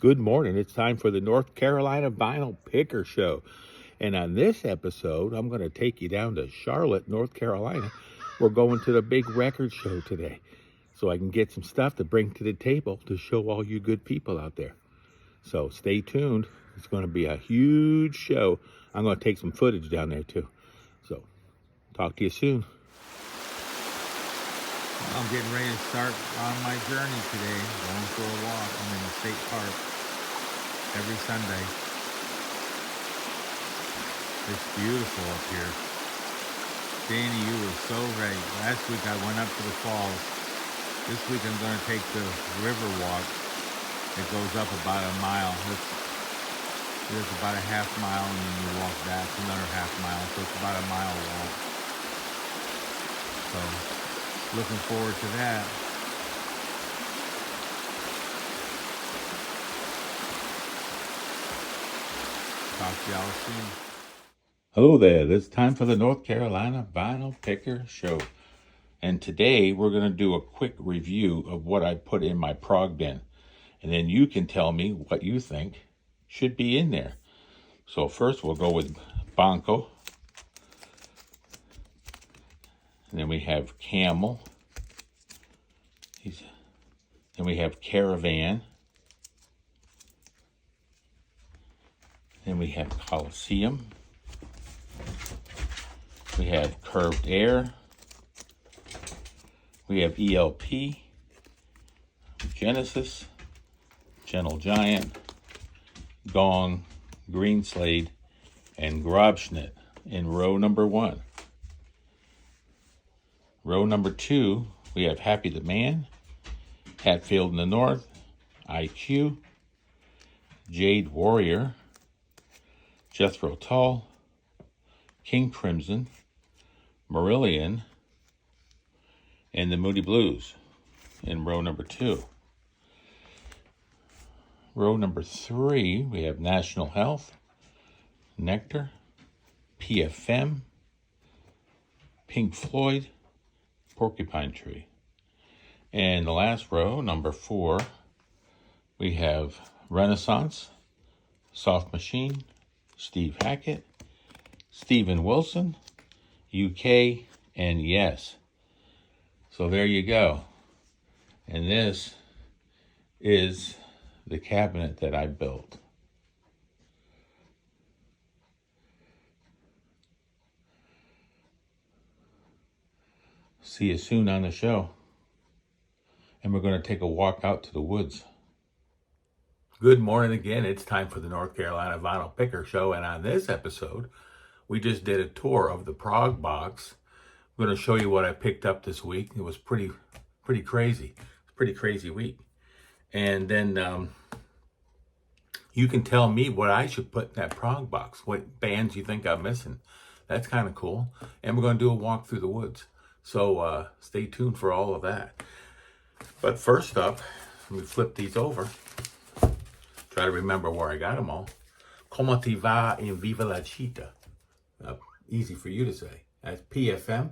Good morning. It's time for the North Carolina Vinyl Picker Show. And on this episode, I'm going to take you down to Charlotte, North Carolina. We're going to the big record show today, so I can get some stuff to bring to the table to show all you good people out there. So stay tuned. It's going to be a huge show. I'm going to take some footage down there too. So talk to you soon. I'm getting ready to start on my journey today, going for a walk. I'm in the state park every Sunday. It's beautiful up here. Danny, you were so right. Last week I went up to the falls. This week I'm going to take the river walk. It goes up about a mile. There's about a half mile, and then you walk back another half mile. So it's about a mile walk. So looking forward to that. Talk to y'all soon. Hello there. This is time for the North Carolina Vinyl Picker Show. And today we're going to do a quick review of what I put in my prog bin. And then you can tell me what you think should be in there. So first we'll go with Bonko. And then we have Camel. Then we have Caravan. Then we have Coliseum. We have Curved Air. We have ELP, Genesis, Gentle Giant, Gong, Green Slade, and Grobschnitt in row number 1. Row number 2, we have Happy the Man, Hatfield in the North, IQ, Jade Warrior, Jethro Tull, King Crimson, Marillion, and the Moody Blues in row number 2. Row number 3, we have National Health, Nectar, PFM, Pink Floyd, Porcupine Tree. And the last row, number 4, we have Renaissance, Soft Machine, Steve Hackett, Steven Wilson, UK, and Yes. So there you go. And this is the cabinet that I built. See you soon on the show. And we're going to take a walk out to the woods. Good morning again. It's time for the North Carolina Vinyl Picker Show. And on this episode, we just did a tour of the prog box. I'm going to show you what I picked up this week. It was pretty crazy. It's a pretty crazy week. And then you can tell me what I should put in that prog box, what bands you think I'm missing. That's kind of cool. And we're going to do a walk through the woods. So stay tuned for all of that. But first up, let me flip these over. Try to remember where I got them all. Como te va en Viva la Chita? Easy for you to say. That's PFM.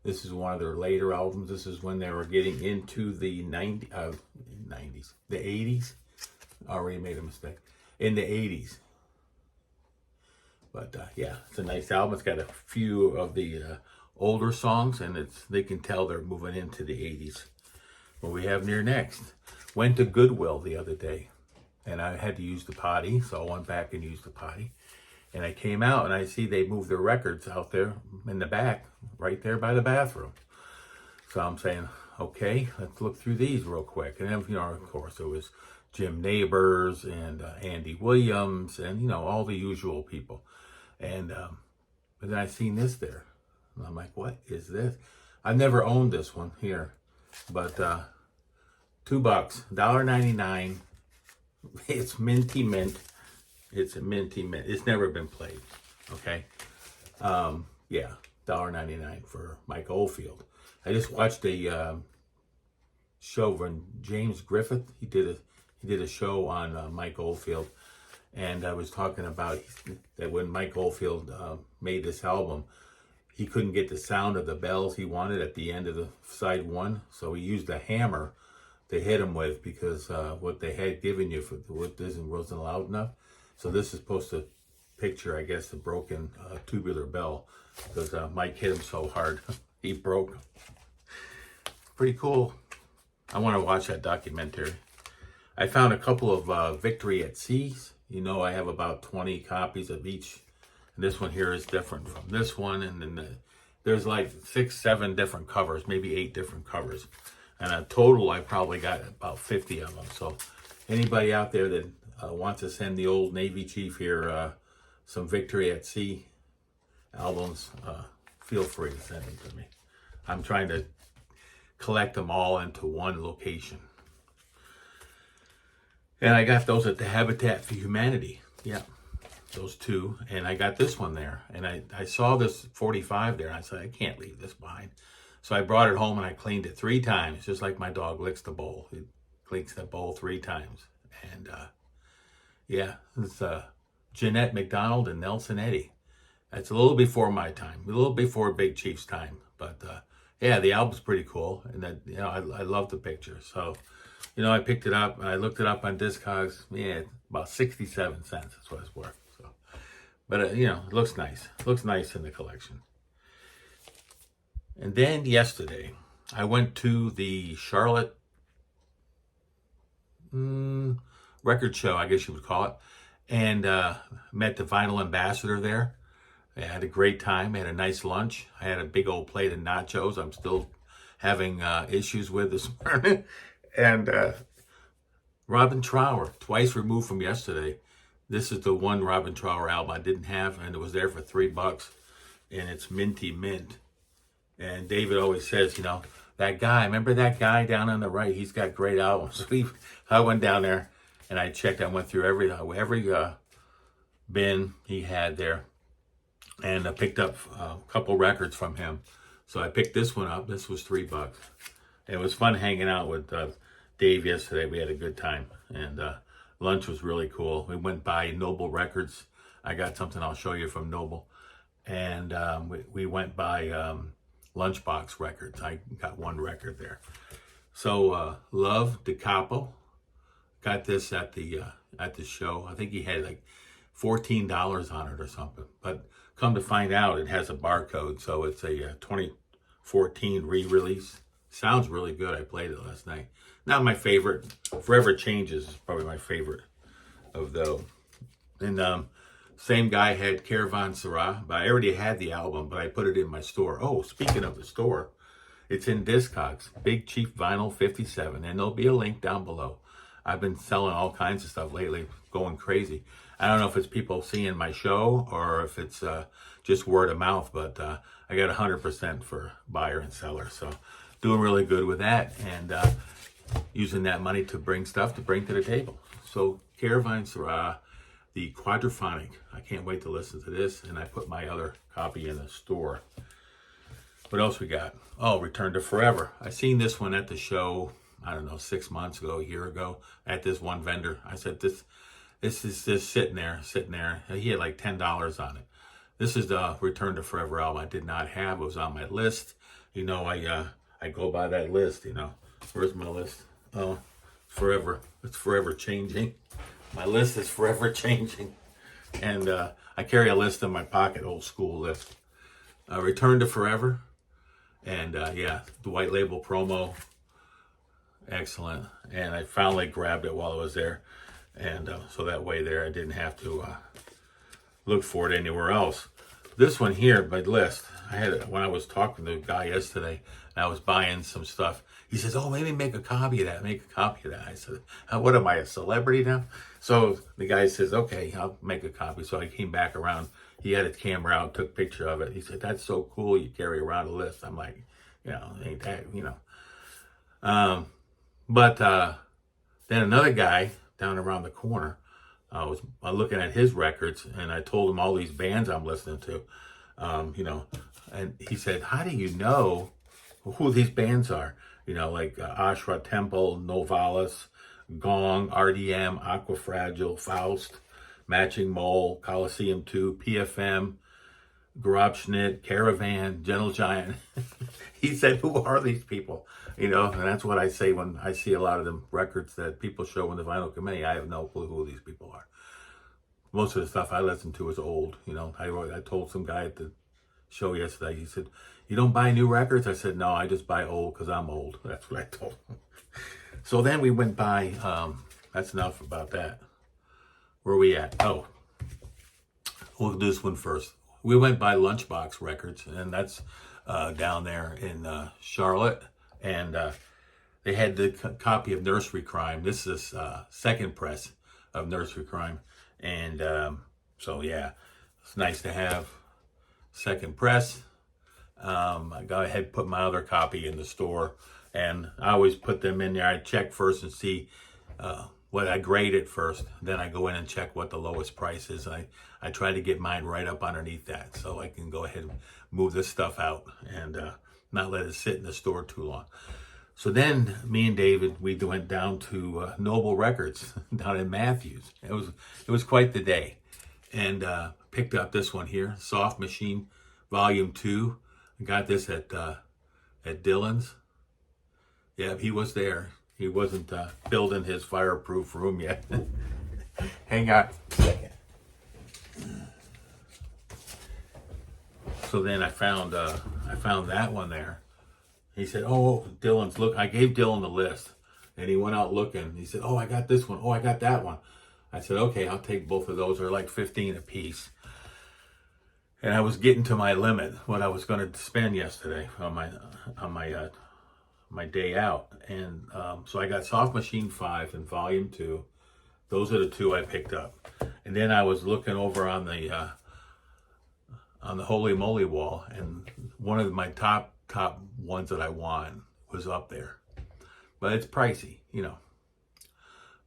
This is one of their later albums. This is when they were getting into the 90s, the 80s. Already made a mistake. In the 80s. But yeah, it's a nice album. It's got a few of the older songs, and they can tell they're moving into the 80s. What we have near next. Went to Goodwill the other day, and I had to use the potty, so I went back and used the potty. And I came out and I see they moved their records out there in the back, right there by the bathroom. So I'm saying, okay, let's look through these real quick. And then, of course, it was Jim Neighbors and Andy Williams and, all the usual people. And but then I seen this there. And I'm like, what is this? I've never owned this one here, but $2, $1.99. It's minty mint. It's a minty mint. It's never been played. Okay. Yeah, $1.99 for Mike Oldfield. I just watched a show when James Griffith, he did a show on Mike Oldfield, and I was talking about that when Mike Oldfield made this album, he couldn't get the sound of the bells he wanted at the end of the side one, so he used a hammer they hit him with, because what they had given you for what wasn't loud enough. So this is supposed to picture, I guess, the broken tubular bell, because Mike hit him so hard he broke. Pretty cool. I want to watch that documentary. I found a couple of Victory at Seas. You know, I have about 20 copies of each. And this one here is different from this one. And then there's like 6, 7 different covers, maybe 8 different covers. And a total, I probably got about 50 of them. So anybody out there that wants to send the old Navy chief here some Victory at Sea albums, feel free to send them to me. I'm trying to collect them all into one location. And I got those at the Habitat for Humanity. Yeah, those 2. And I got this one there. And I saw this 45 there. And I said, I can't leave this behind. So I brought it home and I cleaned it 3 times, just like my dog licks the bowl. It licks the bowl 3 times. And yeah, it's Jeanette McDonald and Nelson Eddy. That's a little before my time, a little before Big Chief's time. But yeah, the album's pretty cool. And that, you know, I love the picture. So, you know, I picked it up and I looked it up on Discogs. Yeah, about 67 cents. That's what it's worth. So, but you know, it looks nice. It looks nice in the collection. And then yesterday, I went to the Charlotte record show, I guess you would call it, and met the vinyl ambassador there. I had a great time. I had a nice lunch. I had a big old plate of nachos I'm still having issues with this morning. And Robin Trower, twice removed from yesterday. This is the one Robin Trower album I didn't have, and it was there for $3, and it's minty mint. And David always says, you know, that guy, remember that guy down on the right? He's got great albums. So I went down there and I checked. I went through every bin he had there, and I picked up a couple records from him. So I picked this one up. This was $3. It was fun hanging out with Dave yesterday. We had a good time, and lunch was really cool. We went by Noble Records. I got something I'll show you from Noble. And we went by Lunchbox Records. I got one record there. So Love DiCapo got this at the show. I think he had like $14 on it or something. But come to find out, it has a barcode, so it's a 2014 re-release. Sounds really good. I played it last night. Not my favorite. Forever Changes is probably my favorite of those. And same guy had Caravanserai, but I already had the album, but I put it in my store. Oh, speaking of the store, it's in Discogs, Big Chief Vinyl 57, and there'll be a link down below. I've been selling all kinds of stuff lately, going crazy. I don't know if it's people seeing my show or if it's just word of mouth, but I got 100% for buyer and seller. So doing really good with that, and using that money to bring stuff to bring to the table. So Caravanserai, the quadraphonic. I can't wait to listen to this, and I put my other copy in the store. What else we got? Oh, Return to Forever. I seen this one at the show, I don't know, 6 months ago, a year ago, at this one vendor. I said, this is just sitting there. He had like $10 on it. This is the Return to Forever album I did not have. It was on my list. You know, I go by that list, you know. Where's my list? Oh, forever. It's forever changing. My list is forever changing. And I carry a list in my pocket, old school list. Return to Forever. And yeah, the white label promo. Excellent. And I finally grabbed it while I was there. And so that way there, I didn't have to look for it anywhere else. This one here, my list, I had it when I was talking to a guy yesterday, and I was buying some stuff. He says, oh, maybe make a copy of that. I said, what am I, a celebrity now? So the guy says, okay, I'll make a copy. So I came back around. He had his camera out, took a picture of it. He said, that's so cool. You carry around a list. I'm like, you know, ain't that, you know. But then another guy down around the corner, I was looking at his records, and I told him all these bands I'm listening to, you know, and he said, how do you know who these bands are? You know, like Ashra Temple, Novalis, Gong, RDM, Aquafragile, Faust, Matching Mole, Coliseum 2, PFM, Grobschnitt, Caravan, Gentle Giant. He said, who are these people? And that's what I say when I see a lot of them records that people show in the vinyl committee. I have no clue who these people are. Most of the stuff I listen to is old. I told some guy at the show yesterday, he said, you don't buy new records? I said, no, I just buy old because I'm old. That's what I told him. So then we went by, that's enough about that. Where are we at? Oh, we'll do this one first. We went by Lunchbox Records, and that's down there in Charlotte. And they had the copy of Nursery Crime. This is second press of Nursery Crime. And so, yeah, it's nice to have second press. I go ahead and put my other copy in the store. And I always put them in there. I check first and see what I grade it first. Then I go in and check what the lowest price is. I try to get mine right up underneath that so I can go ahead and move this stuff out and not let it sit in the store too long. So then me and David, we went down to Noble Records down in Matthews. It was quite the day. And picked up this one here, Soft Machine Volume 2. I got this at Dylan's. Yeah, he was there. He wasn't building his fireproof room yet. Hang on a second. So then I found that one there. He said, "Oh, Dylan's look." I gave Dylan the list, and he went out looking. He said, "Oh, I got this one. Oh, I got that one." I said, "Okay, I'll take both of those. They're like 15 a piece." And I was getting to my limit, what I was going to spend yesterday on my day out. And so I got Soft Machine 5 and Volume 2. Those are the two I picked up. And then I was looking over on the Holy Moly wall, and one of my top ones that I want was up there. But it's pricey,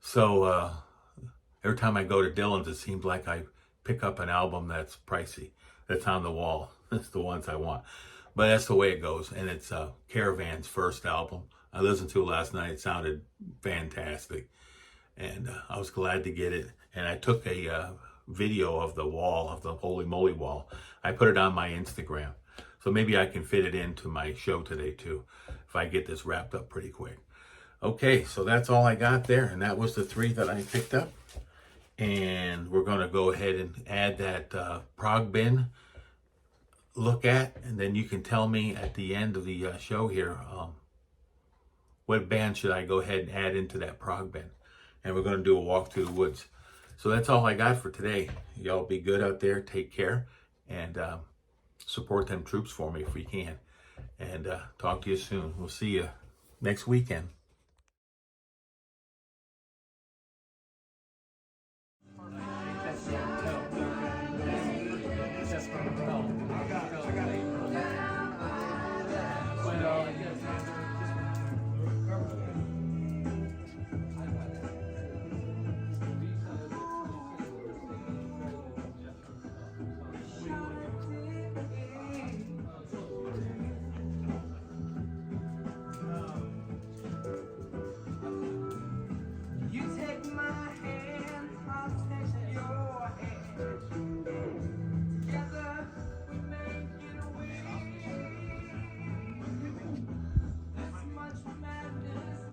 So every time I go to Dylan's, it seems like I pick up an album that's pricey, that's on the wall. That's the ones I want. But that's the way it goes. And it's Caravan's first album. I listened to it last night. It sounded fantastic. And I was glad to get it. And I took a video of the wall, of the Holy Moly wall. I put it on my Instagram. So maybe I can fit it into my show today too, if I get this wrapped up pretty quick. Okay, so that's all I got there. And that was the 3 that I picked up. And we're going to go ahead and add that progbin look at, and then you can tell me at the end of the show here what band should I go ahead and add into that progbin. And we're going to do a walk through the woods. So that's all I got for today. Y'all be good out there. Take care. And support them troops for me if we can. And talk to you soon. We'll see you next weekend.